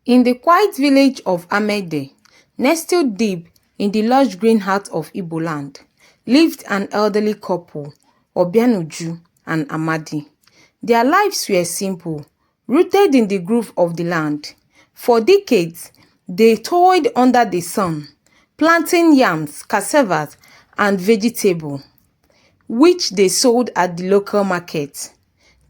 In the quiet village of Amadi, nestled deep in the lush green heart of Igbo land, lived an elderly couple, Obianuju and Amadi. Their lives were simple, rooted in the groove of the land. For decades, they toiled under the sun, planting yams, cassavas, and vegetables, which they sold at the local market.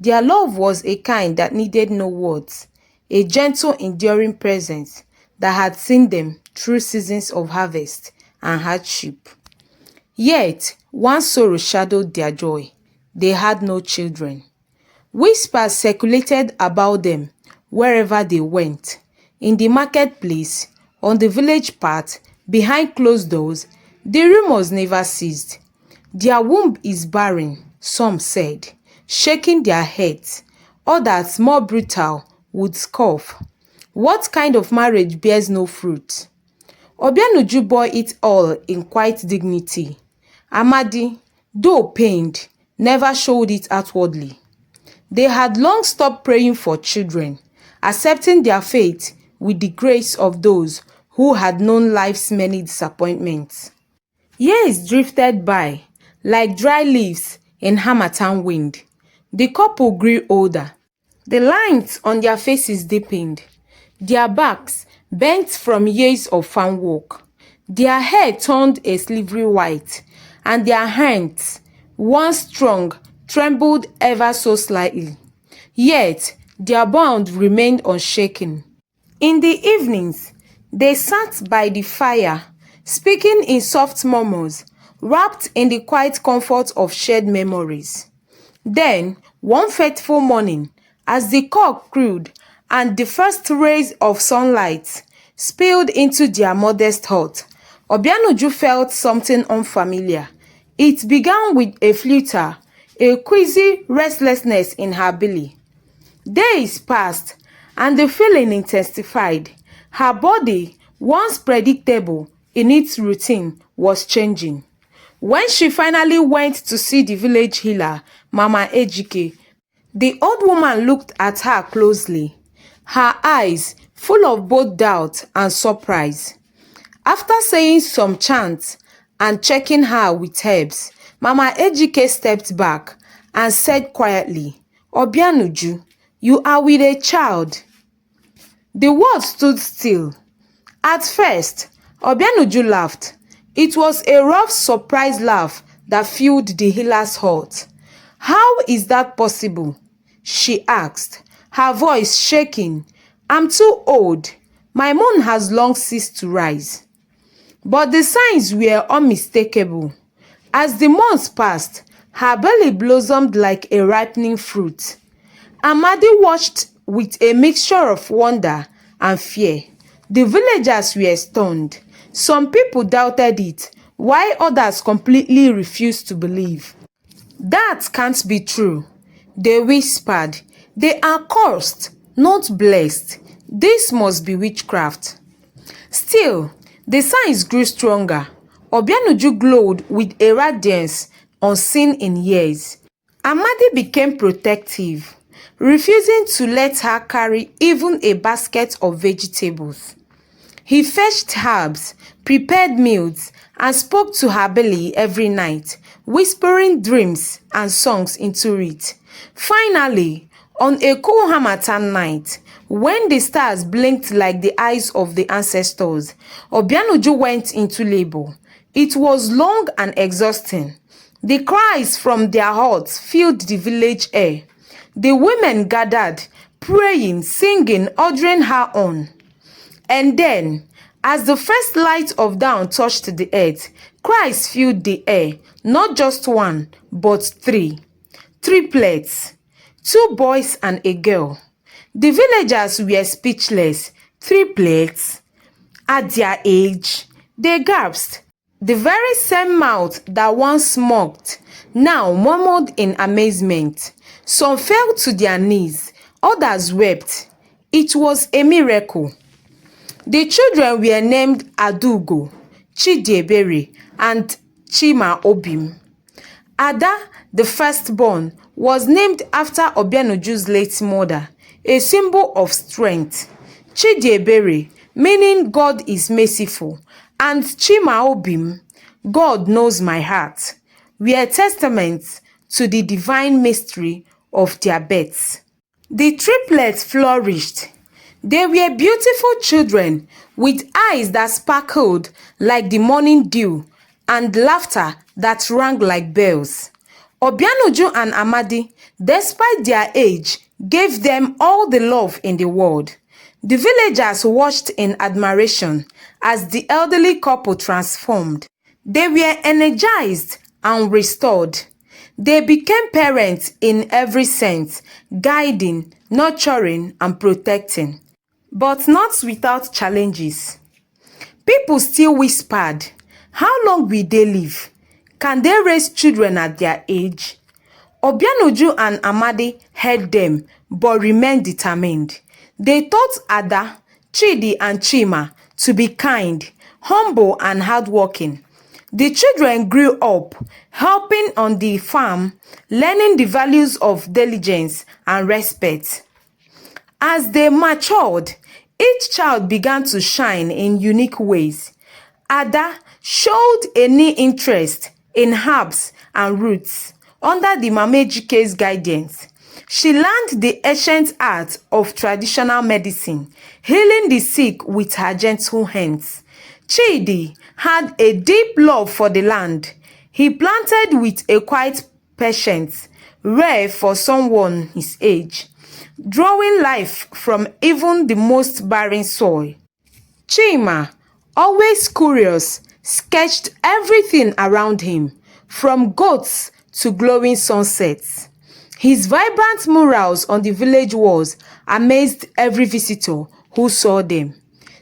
Their love was a kind that needed no words, a gentle, enduring presence that had seen them through seasons of harvest and hardship. Yet, one sorrow shadowed their joy. They had no children. Whispers circulated about them wherever they went. In the marketplace, on the village path, behind closed doors, the rumors never ceased. Their womb is barren, some said, shaking their heads. Others, more brutal, would scoff. What kind of marriage bears no fruit? Obianuju bore it all in quiet dignity. Amadi, though pained, never showed it outwardly. They had long stopped praying for children, accepting their fate with the grace of those who had known life's many disappointments. Years drifted by, like dry leaves in harmattan wind. The couple grew older. The lines on their faces deepened. Their backs bent from years of farm work. Their hair turned a silvery white, and their hands, once strong, trembled ever so slightly. Yet their bond remained unshaken. In the evenings, they sat by the fire, speaking in soft murmurs, wrapped in the quiet comfort of shared memories. Then, one fateful morning, as the cock crowed and the first rays of sunlight spilled into their modest hut, Obianuju felt something unfamiliar. It began with a flutter, a queasy restlessness in her belly. Days passed, and the feeling intensified. Her body, once predictable in its routine, was changing. When she finally went to see the village healer, Mama Ejike, the old woman looked at her closely, her eyes full of both doubt and surprise. After saying some chants and checking her with herbs, Mama Ejike stepped back and said quietly, "Obianuju, you are with a child." The words stood still. At first, Obianuju laughed. It was a rough, surprised laugh that filled the healer's heart. "How is that possible?" she asked, her voice shaking. "I'm too old. My moon has long ceased to rise." But the signs were unmistakable. As the months passed, her belly blossomed like a ripening fruit. Amadi watched with a mixture of wonder and fear. The villagers were stunned. Some people doubted it, while others completely refused to believe. "That can't be true," they whispered. "They are cursed, not blessed. This must be witchcraft." Still, the signs grew stronger. Obianuju glowed with a radiance unseen in years. Amadi became protective, refusing to let her carry even a basket of vegetables. He fetched herbs, prepared meals, and spoke to her belly every night, whispering dreams and songs into it. Finally, on a cool harmattan night, when the stars blinked like the eyes of the ancestors, Obianuju went into labor. It was long and exhausting. The cries from their huts filled the village air. The women gathered, praying, singing, urging her on. And then, as the first light of dawn touched the earth, cries filled the air, not just one, but three. Triplets, 2 boys and a girl. The villagers were speechless. Triplets? At their age? They gasped. The very same mouth that once mocked now murmured in amazement. Some fell to their knees, others wept. It was a miracle. The children were named Adugo, Chidiebere, and Chimaobim. Ada, the firstborn, was named after Obianuju's late mother, a symbol of strength. Chidiebere, meaning God is merciful, and Chimaobim, God knows my heart, were testaments to the divine mystery of their births. The triplets flourished. They were beautiful children with eyes that sparkled like the morning dew and laughter that rang like bells. Obianuju and Amadi, despite their age, gave them all the love in the world. The villagers watched in admiration as the elderly couple transformed. They were energized and restored. They became parents in every sense, guiding, nurturing, and protecting. But not without challenges. People still whispered, how long will they live? Can they raise children at their age? Obianuju and Amadi heard them but remained determined. They taught Ada, Chidi and Chima to be kind, humble and hardworking. The children grew up, helping on the farm, learning the values of diligence and respect. As they matured, each child began to shine in unique ways. Ada showed a new interest in herbs and roots under the Mamejike's guidance. She learned the ancient art of traditional medicine, healing the sick with her gentle hands. Chidi had a deep love for the land. He planted with a quiet patience, rare for someone his age, drawing life from even the most barren soil. Chima, always curious, sketched everything around him, from goats to glowing sunsets. His vibrant murals on the village walls amazed every visitor who saw them.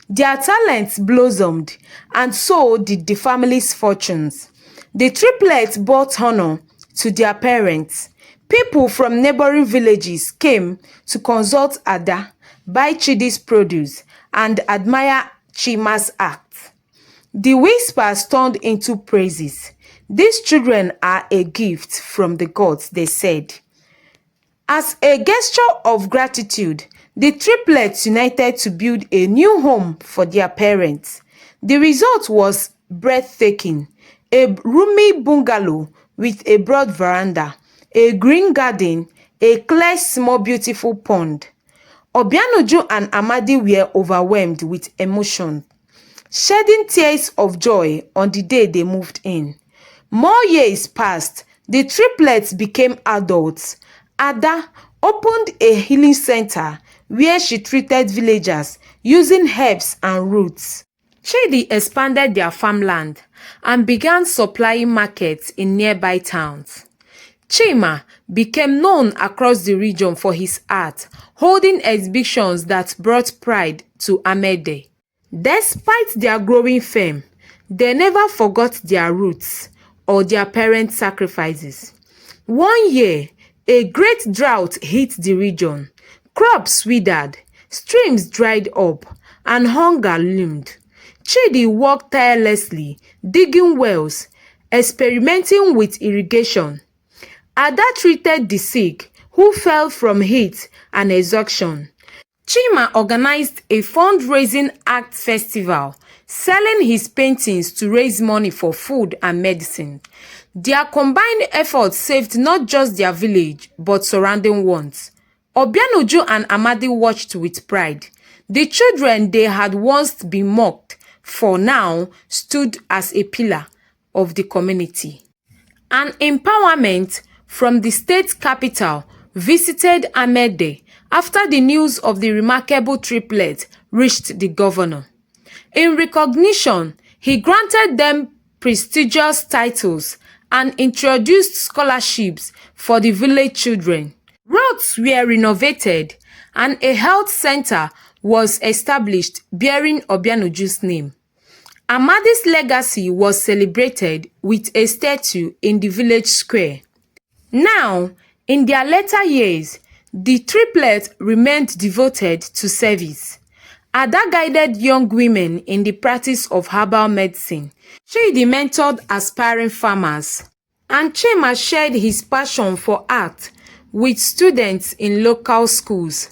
Their talents blossomed, and so did the family's fortunes. The triplets brought honor to their parents. People from neighboring villages came to consult Ada, buy Chidi's produce, and admire Chima's act. The whispers turned into praises. These children are a gift from the gods, they said. As a gesture of gratitude, the triplets united to build a new home for their parents. The result was breathtaking: a roomy bungalow with a broad veranda, a green garden, a clear, small, beautiful pond. Obianuju and Amadi were overwhelmed with emotion, shedding tears of joy on the day they moved in. More years passed. The triplets became adults. Ada opened a healing center where she treated villagers using herbs and roots. Chidi expanded their farmland and began supplying markets in nearby towns. Chima became known across the region for his art, holding exhibitions that brought pride to Amadi. Despite their growing fame, they never forgot their roots or their parents' sacrifices. One year, a great drought hit the region. Crops withered, streams dried up, and hunger loomed. Chidi worked tirelessly, digging wells, experimenting with irrigation. Ada treated the sick who fell from heat and exhaustion. Chima organized a fundraising art festival, selling his paintings to raise money for food and medicine. Their combined efforts saved not just their village, but surrounding ones. Obianuju and Amadi watched with pride. The children they had once been mocked for now stood as a pillar of the community. An empowerment from the state capital visited Amadi after the news of the remarkable triplet reached the governor. In recognition, he granted them prestigious titles and introduced scholarships for the village children. Roads were renovated and a health center was established bearing Obianuju's name. Amadi's legacy was celebrated with a statue in the village square. Now, in their later years, the triplets remained devoted to service. Ada guided young women in the practice of herbal medicine. Chidi mentored aspiring farmers. And Chima shared his passion for art with students in local schools.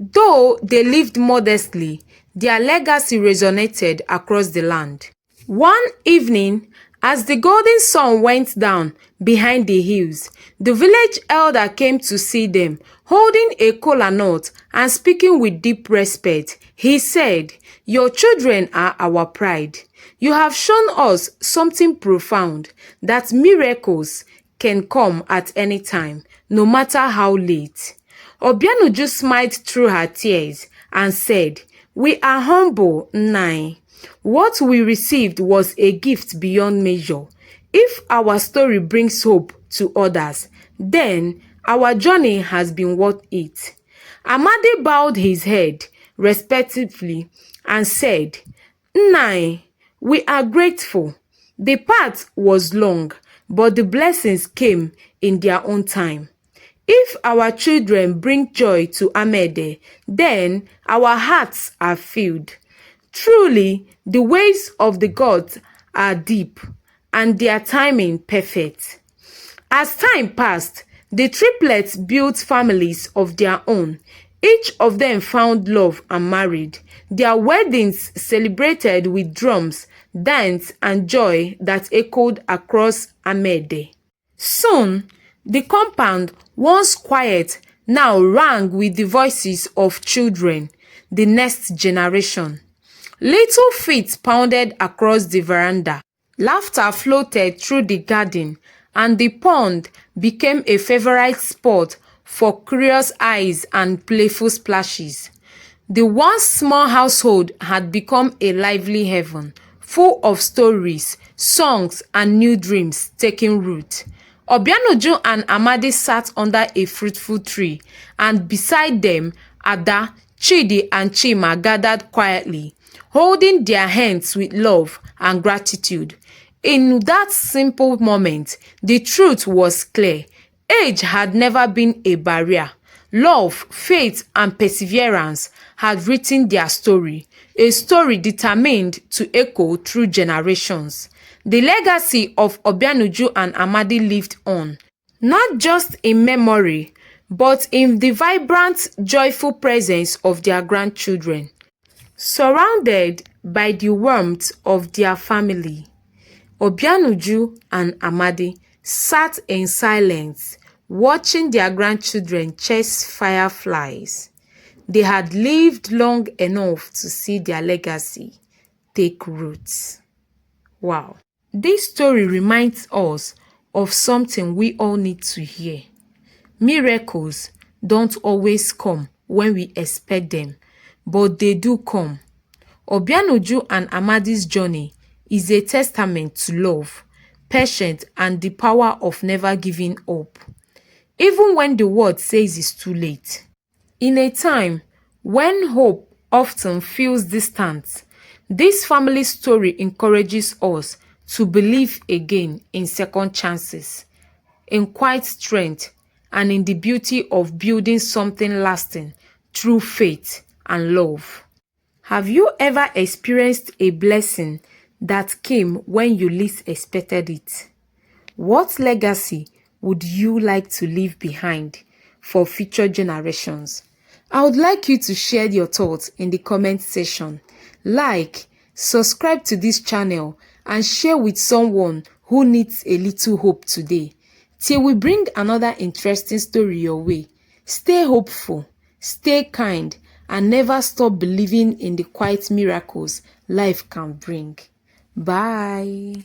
Though they lived modestly, their legacy resonated across the land. One evening, as the golden sun went down behind the hills, the village elder came to see them, holding a kola nut and speaking with deep respect. He said, "Your children are our pride. You have shown us something profound, that miracles can come at any time, no matter how late." Obianuju smiled through her tears and said, "We are humble, Nai. What we received was a gift beyond measure. If our story brings hope to others, then our journey has been worth it." Amadi bowed his head respectfully and said, "Nai, we are grateful. The path was long, but the blessings came in their own time. If our children bring joy to Amede, then our hearts are filled. Truly, the ways of the gods are deep, and their timing perfect." As time passed, the triplets built families of their own. Each of them found love and married. Their weddings celebrated with drums, dance, and joy that echoed across Amede. Soon, the compound, once quiet, now rang with the voices of children, the next generation. Little feet pounded across the veranda. Laughter floated through the garden, and the pond became a favorite spot for curious eyes and playful splashes. The once small household had become a lively heaven, full of stories, songs, and new dreams taking root. Obianuju and Amadi sat under a fruitful tree, and beside them, Ada, Chidi, and Chima gathered quietly, holding their hands with love and gratitude. In that simple moment, the truth was clear. Age had never been a barrier. Love, faith, and perseverance had written their story, a story determined to echo through generations. The legacy of Obianuju and Amadi lived on, not just in memory, but in the vibrant, joyful presence of their grandchildren. Surrounded by the warmth of their family, Obianuju and Amadi sat in silence, watching their grandchildren chase fireflies. They had lived long enough to see their legacy take roots. Wow. This story reminds us of something we all need to hear. Miracles don't always come when we expect them, but they do come. Obianuju and Amadi's journey is a testament to love, patience, and the power of never giving up, even when the world says it's too late. In a time when hope often feels distant, this family story encourages us to believe again in second chances, in quiet strength, and in the beauty of building something lasting through faith and love. Have you ever experienced a blessing that came when you least expected it? What legacy would you like to leave behind for future generations? I would like you to share your thoughts in the comment section. Like, subscribe to this channel, and share with someone who needs a little hope today. Till we bring another interesting story your way, stay hopeful, stay kind, and never stop believing in the quiet miracles life can bring. Bye.